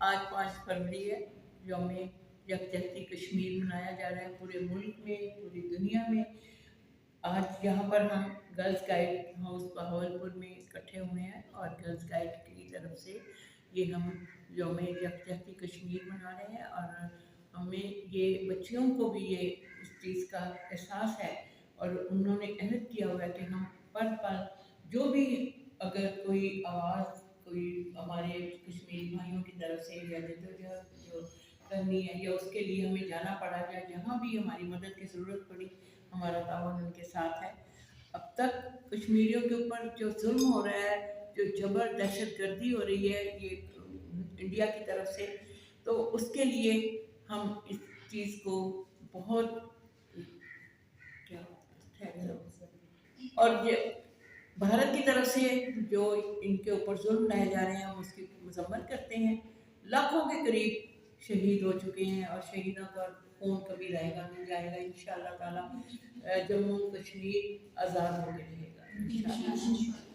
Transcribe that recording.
आज 5 फरवरी है, यौम यकजहती कश्मीर मनाया जा रहा है पूरे मुल्क में, पूरी दुनिया में। आज यहाँ पर हम गर्ल्स गाइड हाउस बहावलपुर में इकट्ठे हुए हैं और गर्ल्स गाइड की तरफ से ये हम यौम यकजहती कश्मीर मना रहे हैं। और हमें ये बच्चियों को भी ये इस चीज़ का एहसास है और उन्होंने अहद किया हुआ है कि हम पल पल जो भी अगर कोई आवाज़ कोई हमारे कश्मीरी भाइयों की तरफ से या जद्दोजहद जो करनी है या उसके लिए हमें जाना पड़ा या जहाँ भी हमारी मदद की ज़रूरत पड़ी, हमारा ताउन उनके साथ है। अब तक कश्मीरियों के ऊपर जो जुल्म हो रहा है, जो जबर दहशत गर्दी हो रही है ये इंडिया की तरफ से, तो उसके लिए हम इस चीज़ को बहुत क्या और ये भारत की तरफ से जो इनके ऊपर जुल्म लाए जा रहे हैं हम उसकी मजम्मत करते हैं। लाखों के करीब शहीद हो चुके हैं और शहीदों का खून कभी रहेगा नहीं जाएगा। इंशाअल्लाह ताला जम्मू कश्मीर आज़ाद होकर रहेगा इंशाअल्लाह।